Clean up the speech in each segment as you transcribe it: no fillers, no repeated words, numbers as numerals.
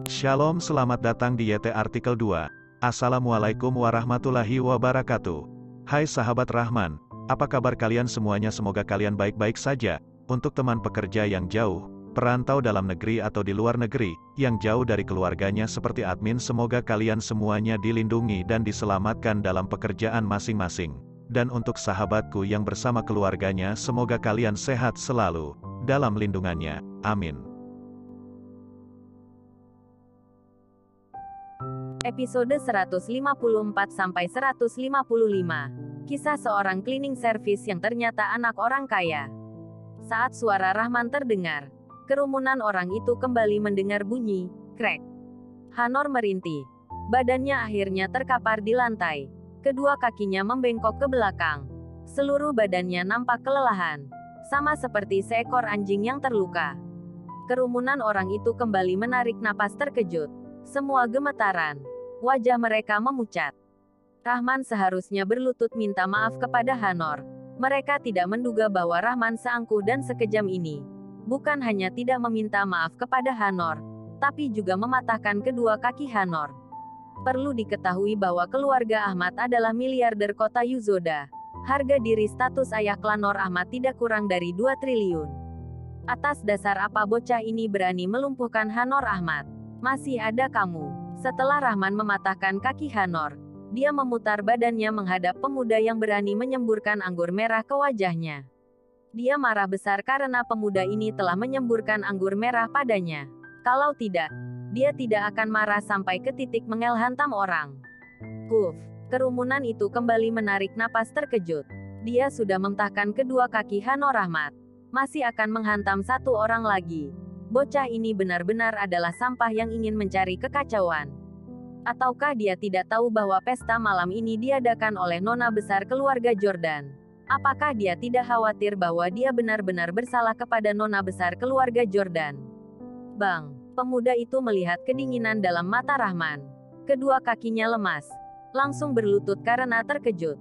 Shalom, selamat datang di YT Artikel 2. Assalamualaikum warahmatullahi wabarakatuh. Hai sahabat Rahman, apa kabar kalian semuanya? Semoga kalian baik-baik saja. Untuk teman pekerja yang jauh, perantau dalam negeri atau di luar negeri, yang jauh dari keluarganya seperti admin, semoga kalian semuanya dilindungi dan diselamatkan dalam pekerjaan masing-masing. Dan untuk sahabatku yang bersama keluarganya, semoga kalian sehat selalu dalam lindungannya. Amin. Episode 154-155. Kisah seorang cleaning service yang ternyata anak orang kaya. Saat suara Rahman terdengar, kerumunan orang itu kembali mendengar bunyi krek. Hanor merintih. Badannya akhirnya terkapar di lantai. Kedua kakinya membengkok ke belakang. Seluruh badannya nampak kelelahan, sama seperti seekor anjing yang terluka. Kerumunan orang itu kembali menarik napas terkejut. Semua gemetaran. Wajah mereka memucat. Rahman seharusnya berlutut minta maaf kepada Hanor. Mereka tidak menduga bahwa Rahman seangkuh dan sekejam ini. Bukan hanya tidak meminta maaf kepada Hanor, tapi juga mematahkan kedua kaki Hanor. Perlu diketahui bahwa keluarga Ahmad adalah miliarder kota Yuzoda. Harga diri status ayah klan Nur Ahmad tidak kurang dari 2 triliun. Atas dasar apa bocah ini berani melumpuhkan Hanor Ahmad? Masih ada kamu. Setelah Rahman mematahkan kaki Hanor, dia memutar badannya menghadap pemuda yang berani menyemburkan anggur merah ke wajahnya. Dia marah besar karena pemuda ini telah menyemburkan anggur merah padanya. Kalau tidak, dia tidak akan marah sampai ke titik menghantam orang. Kerumunan itu kembali menarik napas terkejut. Dia sudah mentahkan kedua kaki Hanor Ahmad. Masih akan menghantam satu orang lagi. Bocah ini benar-benar adalah sampah yang ingin mencari kekacauan. Ataukah dia tidak tahu bahwa pesta malam ini diadakan oleh nona besar keluarga Jordan? Apakah dia tidak khawatir bahwa dia benar-benar bersalah kepada nona besar keluarga Jordan? Bang! Pemuda itu melihat kedinginan dalam mata Rahman. Kedua kakinya lemas. Langsung berlutut karena terkejut.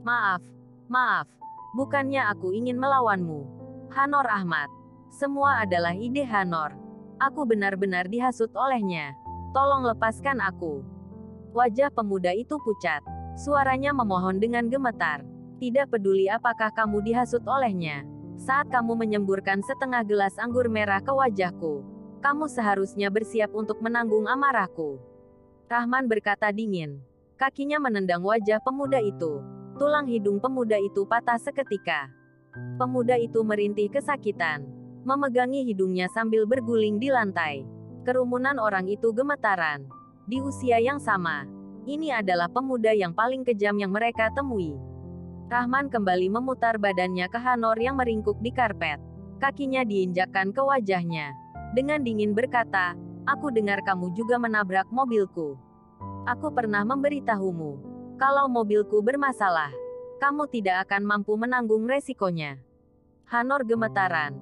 Maaf. Bukannya aku ingin melawanmu, Hanor Ahmad. Semua adalah ide Hanor. Aku benar-benar dihasut olehnya. Tolong lepaskan aku. Wajah pemuda itu pucat. Suaranya memohon dengan gemetar. Tidak peduli apakah kamu dihasut olehnya. Saat kamu menyemburkan setengah gelas anggur merah ke wajahku, kamu seharusnya bersiap untuk menanggung amarahku. Rahman berkata dingin. Kakinya menendang wajah pemuda itu. Tulang hidung pemuda itu patah seketika. Pemuda itu merintih kesakitan, memegangi hidungnya sambil berguling di lantai. Kerumunan orang itu gemetaran. Di usia yang sama, ini adalah pemuda yang paling kejam yang mereka temui. Rahman kembali memutar badannya ke Hanor yang meringkuk di karpet. Kakinya diinjakkan ke wajahnya. Dengan dingin berkata, aku dengar kamu juga menabrak mobilku. Aku pernah memberitahumu, kalau mobilku bermasalah, kamu tidak akan mampu menanggung resikonya. Hanor gemetaran.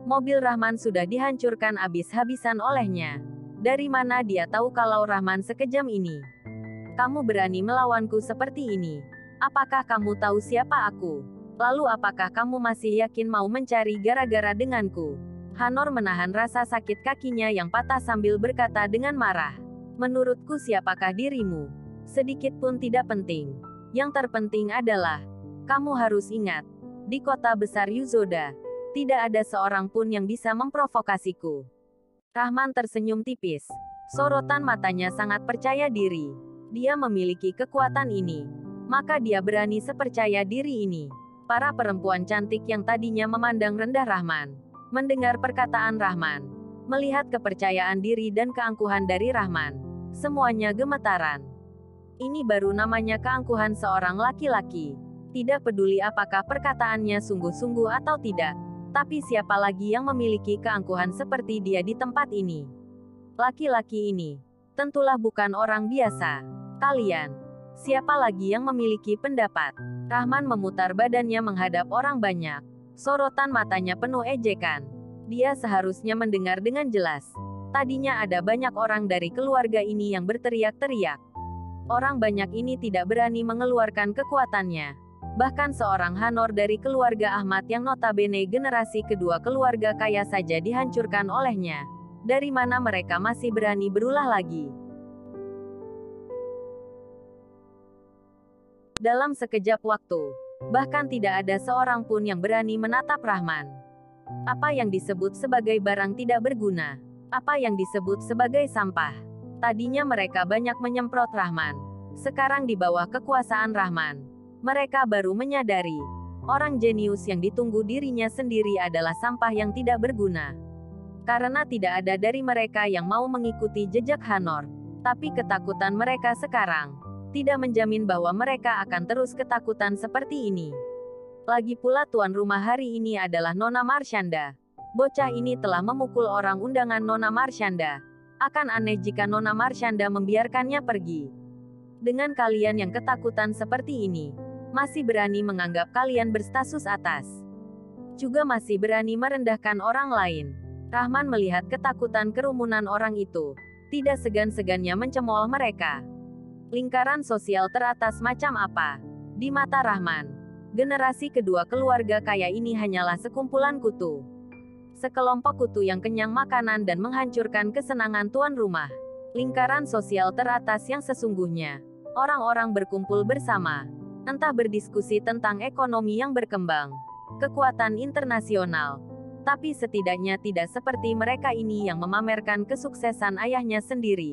Mobil Rahman sudah dihancurkan habis-habisan olehnya. Dari mana dia tahu kalau Rahman sekejam ini? Kamu berani melawanku seperti ini. Apakah kamu tahu siapa aku? Lalu apakah kamu masih yakin mau mencari gara-gara denganku? Hanor menahan rasa sakit kakinya yang patah sambil berkata dengan marah. Menurutku siapakah dirimu? Sedikit pun tidak penting. Yang terpenting adalah, kamu harus ingat, di kota besar Yuzoda, tidak ada seorang pun yang bisa memprovokasiku. Rahman tersenyum tipis. Sorotan matanya sangat percaya diri. Dia memiliki kekuatan ini. Maka dia berani sepercaya diri ini. Para perempuan cantik yang tadinya memandang rendah Rahman, mendengar perkataan Rahman, melihat kepercayaan diri dan keangkuhan dari Rahman, semuanya gemetaran. Ini baru namanya keangkuhan seorang laki-laki. Tidak peduli apakah perkataannya sungguh-sungguh atau tidak. Tapi siapa lagi yang memiliki keangkuhan seperti dia di tempat ini? Laki-laki ini tentulah bukan orang biasa. Kalian, siapa lagi yang memiliki pendapat? Rahman memutar badannya menghadap orang banyak. Sorotan matanya penuh ejekan. Dia seharusnya mendengar dengan jelas. Tadinya ada banyak orang dari keluarga ini yang berteriak-teriak. Orang banyak ini tidak berani mengeluarkan kekuatannya. Bahkan seorang Hanor dari keluarga Ahmad yang notabene generasi kedua keluarga kaya saja dihancurkan olehnya. Dari mana mereka masih berani berulah lagi? Dalam sekejap waktu, bahkan tidak ada seorang pun yang berani menatap Rahman. Apa yang disebut sebagai barang tidak berguna? Apa yang disebut sebagai sampah? Tadinya mereka banyak menyemprot Rahman. Sekarang di bawah kekuasaan Rahman, mereka baru menyadari, orang jenius yang ditunggu dirinya sendiri adalah sampah yang tidak berguna. Karena tidak ada dari mereka yang mau mengikuti jejak Hanor. Tapi ketakutan mereka sekarang tidak menjamin bahwa mereka akan terus ketakutan seperti ini. Lagi pula tuan rumah hari ini adalah Nona Marshanda. Bocah ini telah memukul orang undangan Nona Marshanda. Akan aneh jika Nona Marshanda membiarkannya pergi. Dengan kalian yang ketakutan seperti ini, masih berani menganggap kalian berstatus atas. Juga masih berani merendahkan orang lain. Rahman melihat ketakutan kerumunan orang itu. Tidak segan-segannya mencemooh mereka. Lingkaran sosial teratas macam apa? Di mata Rahman, generasi kedua keluarga kaya ini hanyalah sekumpulan kutu. Sekelompok kutu yang kenyang makanan dan menghancurkan kesenangan tuan rumah. Lingkaran sosial teratas yang sesungguhnya. Orang-orang berkumpul bersama. Entah berdiskusi tentang ekonomi yang berkembang. Kekuatan internasional. Tapi setidaknya tidak seperti mereka ini yang memamerkan kesuksesan ayahnya sendiri.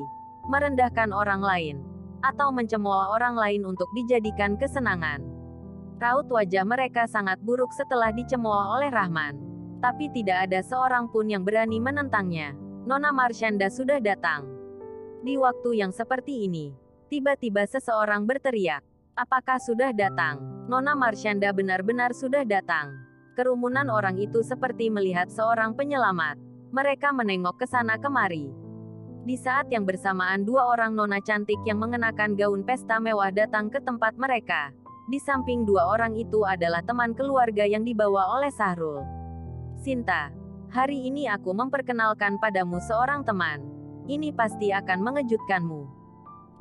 Merendahkan orang lain. Atau mencemooh orang lain untuk dijadikan kesenangan. Raut wajah mereka sangat buruk setelah dicemooh oleh Rahman. Tapi tidak ada seorang pun yang berani menentangnya. Nona Marshanda sudah datang. Di waktu yang seperti ini, tiba-tiba seseorang berteriak. Apakah sudah datang? Nona Marshanda benar-benar sudah datang. Kerumunan orang itu seperti melihat seorang penyelamat. Mereka menengok ke sana kemari. Di saat yang bersamaan dua orang nona cantik yang mengenakan gaun pesta mewah datang ke tempat mereka. Di samping dua orang itu adalah teman keluarga yang dibawa oleh Sahrul. Sinta, hari ini aku memperkenalkan padamu seorang teman. Ini pasti akan mengejutkanmu.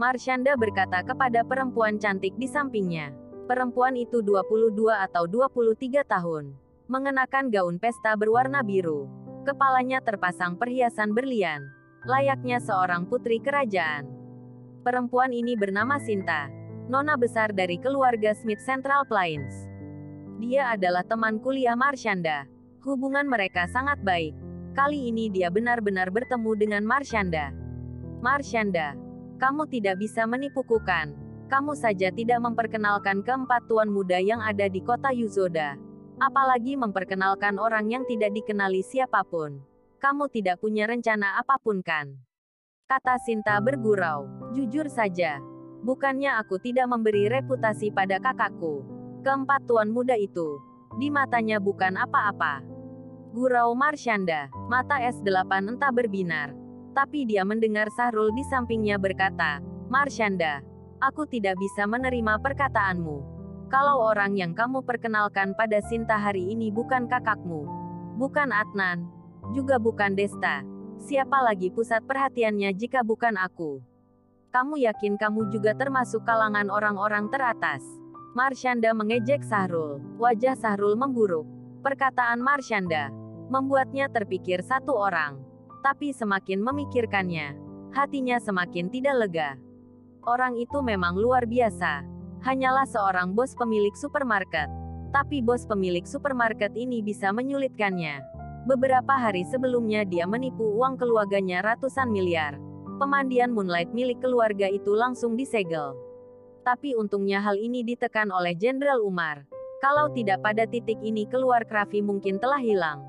Marshanda berkata kepada perempuan cantik di sampingnya. Perempuan itu 22 atau 23 tahun. Mengenakan gaun pesta berwarna biru. Kepalanya terpasang perhiasan berlian. Layaknya seorang putri kerajaan. Perempuan ini bernama Sinta. Nona besar dari keluarga Smith Central Plains. Dia adalah teman kuliah Marshanda. Hubungan mereka sangat baik. Kali ini dia benar-benar bertemu dengan Marshanda. Marshanda, kamu tidak bisa menipuku kan? Kamu saja tidak memperkenalkan keempat tuan muda yang ada di kota Yuzoda. Apalagi memperkenalkan orang yang tidak dikenali siapapun. Kamu tidak punya rencana apapun kan? Kata Sinta bergurau. Jujur saja, bukannya aku tidak memberi reputasi pada kakakku. Keempat tuan muda itu, di matanya bukan apa-apa. Gurau Marshanda, mata S8 entah berbinar. Tapi dia mendengar Sahrul di sampingnya berkata, Marshanda, aku tidak bisa menerima perkataanmu. Kalau orang yang kamu perkenalkan pada Sinta hari ini bukan kakakmu, bukan Adnan, juga bukan Desta. Siapa lagi pusat perhatiannya jika bukan aku? Kamu yakin kamu juga termasuk kalangan orang-orang teratas? Marshanda mengejek Sahrul. Wajah Sahrul memburuk. Perkataan Marshanda membuatnya terpikir satu orang. Tapi semakin memikirkannya, hatinya semakin tidak lega. Orang itu memang luar biasa. Hanyalah seorang bos pemilik supermarket. Tapi bos pemilik supermarket ini bisa menyulitkannya. Beberapa hari sebelumnya dia menipu uang keluarganya ratusan miliar. Pemandian Moonlight milik keluarga itu langsung disegel. Tapi untungnya hal ini ditekan oleh Jenderal Umar. Kalau tidak pada titik ini keluar Krafi mungkin telah hilang.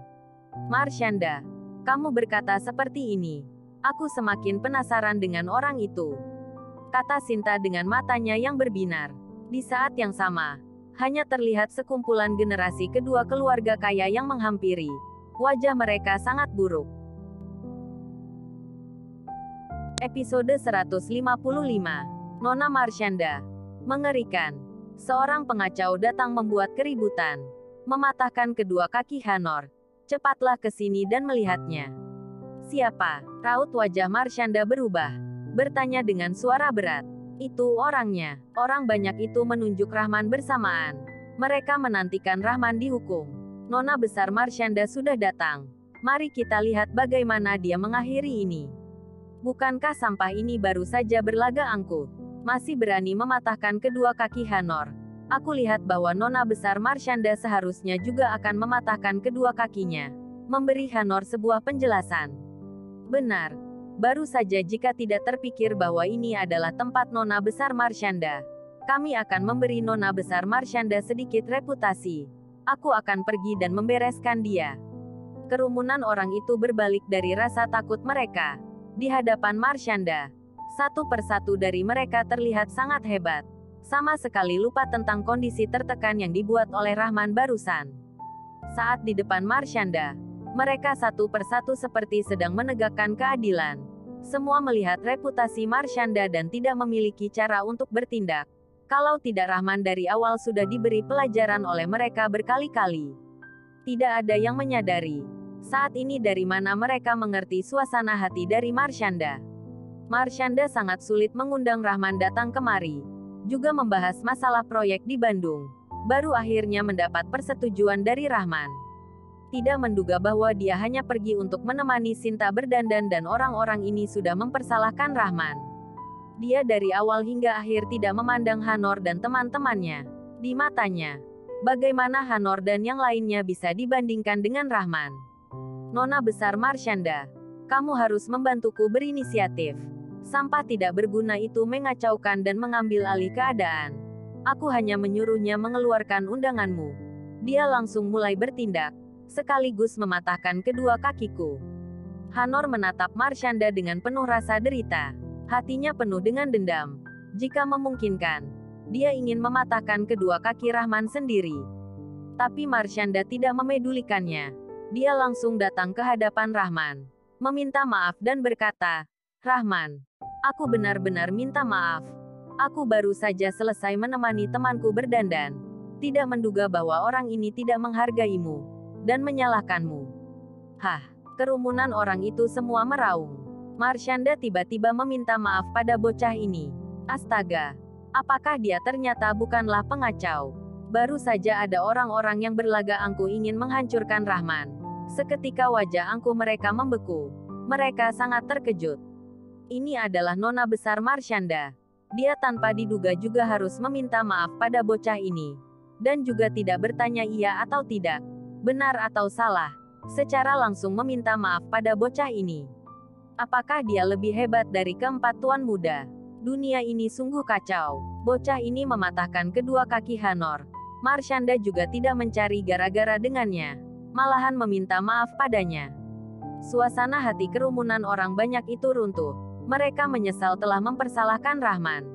Marshanda, kamu berkata seperti ini. Aku semakin penasaran dengan orang itu. Kata Sinta dengan matanya yang berbinar. Di saat yang sama, hanya terlihat sekumpulan generasi kedua keluarga kaya yang menghampiri. Wajah mereka sangat buruk. Episode 155. Nona Marshanda. Mengerikan. Seorang pengacau datang membuat keributan. Mematahkan kedua kaki Hanor. Cepatlah ke sini dan melihatnya. Siapa? Raut wajah Marshanda berubah. Bertanya dengan suara berat. Itu orangnya. Orang banyak itu menunjuk Rahman bersamaan. Mereka menantikan Rahman dihukum. Nona besar Marshanda sudah datang. Mari kita lihat bagaimana dia mengakhiri ini. Bukankah sampah ini baru saja berlaga angkuh? Masih berani mematahkan kedua kaki Hanor. Aku lihat bahwa nona besar Marshanda seharusnya juga akan mematahkan kedua kakinya. Memberi Hanor sebuah penjelasan. Benar. Baru saja jika tidak terpikir bahwa ini adalah tempat nona besar Marshanda. Kami akan memberi nona besar Marshanda sedikit reputasi. Aku akan pergi dan membereskan dia. Kerumunan orang itu berbalik dari rasa takut mereka. Di hadapan Marshanda, satu persatu dari mereka terlihat sangat hebat. Sama sekali lupa tentang kondisi tertekan yang dibuat oleh Rahman barusan. Saat di depan Marshanda, mereka satu persatu seperti sedang menegakkan keadilan. Semua melihat reputasi Marshanda dan tidak memiliki cara untuk bertindak. Kalau tidak, Rahman dari awal sudah diberi pelajaran oleh mereka berkali-kali. Tidak ada yang menyadari saat ini dari mana mereka mengerti suasana hati dari Marshanda. Marshanda sangat sulit mengundang Rahman datang kemari. Juga membahas masalah proyek di Bandung. Baru akhirnya mendapat persetujuan dari Rahman. Tidak menduga bahwa dia hanya pergi untuk menemani Sinta berdandan dan orang-orang ini sudah mempersalahkan Rahman. Dia dari awal hingga akhir tidak memandang Hanor dan teman-temannya. Di matanya, bagaimana Hanor dan yang lainnya bisa dibandingkan dengan Rahman? Nona besar Marshanda, kamu harus membantuku berinisiatif. Sampah tidak berguna itu mengacaukan dan mengambil alih keadaan. Aku hanya menyuruhnya mengeluarkan undanganmu. Dia langsung mulai bertindak, sekaligus mematahkan kedua kakiku. Hanor menatap Marshanda dengan penuh rasa derita. Hatinya penuh dengan dendam. Jika memungkinkan, dia ingin mematahkan kedua kaki Rahman sendiri. Tapi Marshanda tidak memedulikannya. Dia langsung datang ke hadapan Rahman, meminta maaf dan berkata, "Rahman, aku benar-benar minta maaf. Aku baru saja selesai menemani temanku berdandan. Tidak menduga bahwa orang ini tidak menghargaimu dan menyalahkanmu." Hah, kerumunan orang itu semua meraung. Marshanda tiba-tiba meminta maaf pada bocah ini. Astaga, apakah dia ternyata bukanlah pengacau? Baru saja ada orang-orang yang berlaga angkuh ingin menghancurkan Rahman. Seketika wajah angkuh mereka membeku. Mereka sangat terkejut. Ini adalah nona besar Marshanda. Dia tanpa diduga juga harus meminta maaf pada bocah ini. Dan juga tidak bertanya iya atau tidak, benar atau salah. Secara langsung meminta maaf pada bocah ini. Apakah dia lebih hebat dari keempat tuan muda? Dunia ini sungguh kacau. Bocah ini mematahkan kedua kaki Hanor. Marshanda juga tidak mencari gara-gara dengannya. Malahan meminta maaf padanya. Suasana hati kerumunan orang banyak itu runtuh. Mereka menyesal telah mempersalahkan Rahman.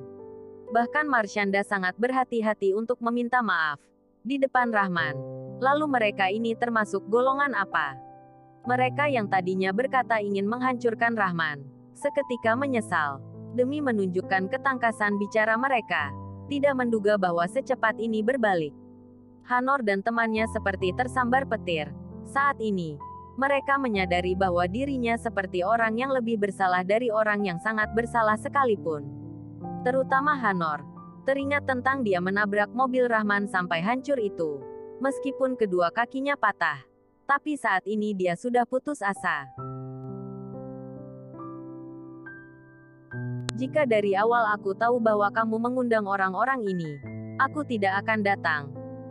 Bahkan Marshanda sangat berhati-hati untuk meminta maaf di depan Rahman. Lalu mereka ini termasuk golongan apa? Mereka yang tadinya berkata ingin menghancurkan Rahman, seketika menyesal. Demi menunjukkan ketangkasan bicara mereka, tidak menduga bahwa secepat ini berbalik. Hanor dan temannya seperti tersambar petir. Saat ini, mereka menyadari bahwa dirinya seperti orang yang lebih bersalah dari orang yang sangat bersalah sekalipun. Terutama Hanor. Teringat tentang dia menabrak mobil Rahman sampai hancur itu. Meskipun kedua kakinya patah. Tapi saat ini dia sudah putus asa. Jika dari awal aku tahu bahwa kamu mengundang orang-orang ini, aku tidak akan datang.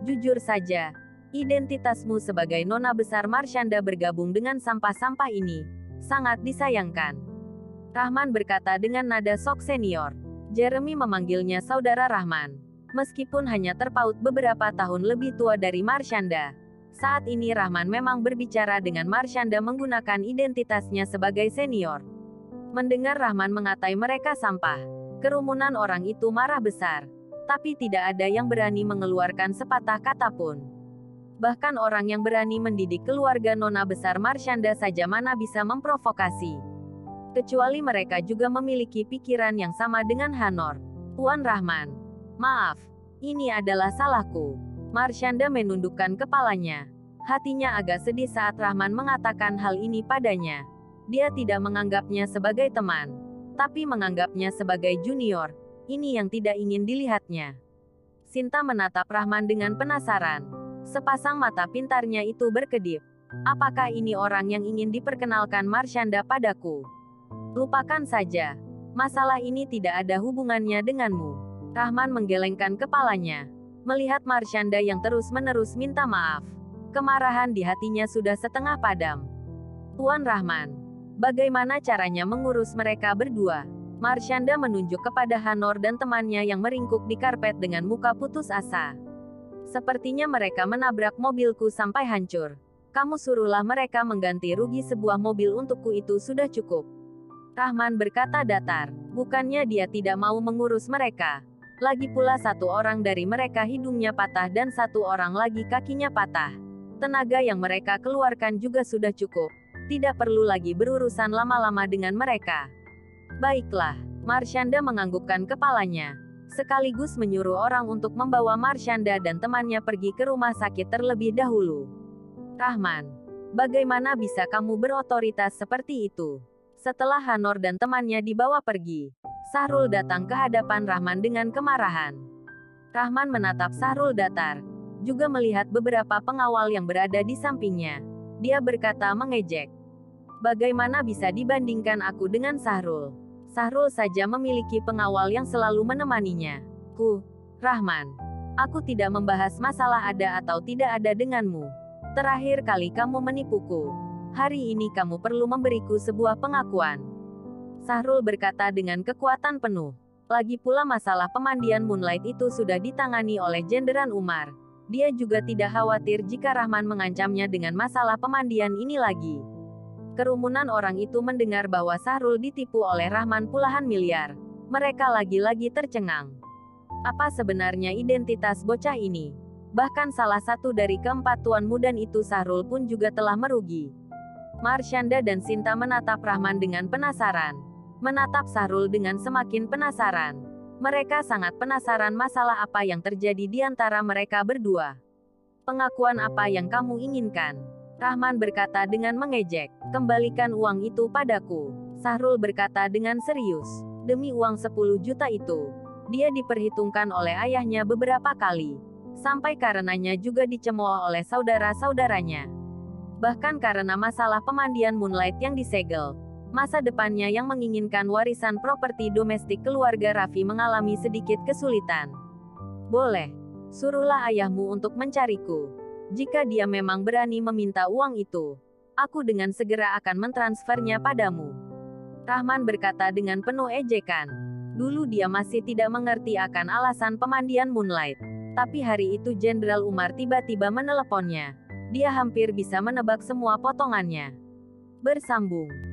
Jujur saja, identitasmu sebagai nona besar Marshanda bergabung dengan sampah-sampah ini sangat disayangkan. Rahman berkata dengan nada sok senior. Jeremy memanggilnya saudara Rahman. Meskipun hanya terpaut beberapa tahun lebih tua dari Marshanda, saat ini Rahman memang berbicara dengan Marshanda menggunakan identitasnya sebagai senior. Mendengar Rahman mengatai mereka sampah, kerumunan orang itu marah besar. Tapi tidak ada yang berani mengeluarkan sepatah kata pun. Bahkan orang yang berani mendidik keluarga nona besar Marshanda saja mana bisa memprovokasi. Kecuali mereka juga memiliki pikiran yang sama dengan Hanor. Tuan Rahman, maaf, ini adalah salahku. Marshanda menundukkan kepalanya. Hatinya agak sedih saat Rahman mengatakan hal ini padanya. Dia tidak menganggapnya sebagai teman, tapi menganggapnya sebagai junior. Ini yang tidak ingin dilihatnya. Sinta menatap Rahman dengan penasaran. Sepasang mata pintarnya itu berkedip. Apakah ini orang yang ingin diperkenalkan Marshanda padaku? Lupakan saja. Masalah ini tidak ada hubungannya denganmu. Rahman menggelengkan kepalanya. Melihat Marshanda yang terus-menerus minta maaf. Kemarahan di hatinya sudah setengah padam. Tuan Rahman, bagaimana caranya mengurus mereka berdua? Marshanda menunjuk kepada Hanor dan temannya yang meringkuk di karpet dengan muka putus asa. Sepertinya mereka menabrak mobilku sampai hancur. Kamu suruhlah mereka mengganti rugi sebuah mobil untukku, itu sudah cukup. Rahman berkata datar. Bukannya dia tidak mau mengurus mereka. Lagi pula satu orang dari mereka hidungnya patah dan satu orang lagi kakinya patah. Tenaga yang mereka keluarkan juga sudah cukup. Tidak perlu lagi berurusan lama-lama dengan mereka. Baiklah, Marshanda menganggukkan kepalanya. Sekaligus menyuruh orang untuk membawa Marshanda dan temannya pergi ke rumah sakit terlebih dahulu. Rahman, bagaimana bisa kamu berotoritas seperti itu? Setelah Hanor dan temannya dibawa pergi, Sahrul datang ke hadapan Rahman dengan kemarahan. Rahman menatap Sahrul datar, juga melihat beberapa pengawal yang berada di sampingnya. Dia berkata mengejek. Bagaimana bisa dibandingkan aku dengan Sahrul? Sahrul saja memiliki pengawal yang selalu menemaninya. Rahman, aku tidak membahas masalah ada atau tidak ada denganmu. Terakhir kali kamu menipuku. Hari ini kamu perlu memberiku sebuah pengakuan. Sahrul berkata dengan kekuatan penuh. Lagi pula masalah pemandian Moonlight itu sudah ditangani oleh Jenderal Umar. Dia juga tidak khawatir jika Rahman mengancamnya dengan masalah pemandian ini lagi. Kerumunan orang itu mendengar bahwa Sahrul ditipu oleh Rahman puluhan miliar. Mereka lagi-lagi tercengang. Apa sebenarnya identitas bocah ini? Bahkan salah satu dari keempat tuan muda itu Sahrul pun juga telah merugi. Marshanda dan Sinta menatap Rahman dengan penasaran. Menatap Sahrul dengan semakin penasaran. Mereka sangat penasaran masalah apa yang terjadi di antara mereka berdua. Pengakuan apa yang kamu inginkan? Rahman berkata dengan mengejek. Kembalikan uang itu padaku. Sahrul berkata dengan serius. Demi uang 10 juta itu. Dia diperhitungkan oleh ayahnya beberapa kali. Sampai karenanya juga dicemooh oleh saudara-saudaranya. Bahkan karena masalah pemandian Moonlight yang disegel. Masa depannya yang menginginkan warisan properti domestik keluarga Raffi mengalami sedikit kesulitan. Boleh. Suruhlah ayahmu untuk mencariku. Jika dia memang berani meminta uang itu, aku dengan segera akan mentransfernya padamu. Rahman berkata dengan penuh ejekan. Dulu dia masih tidak mengerti akan alasan pemandian Moonlight. Tapi hari itu Jenderal Umar tiba-tiba meneleponnya. Dia hampir bisa menebak semua potongannya. Bersambung.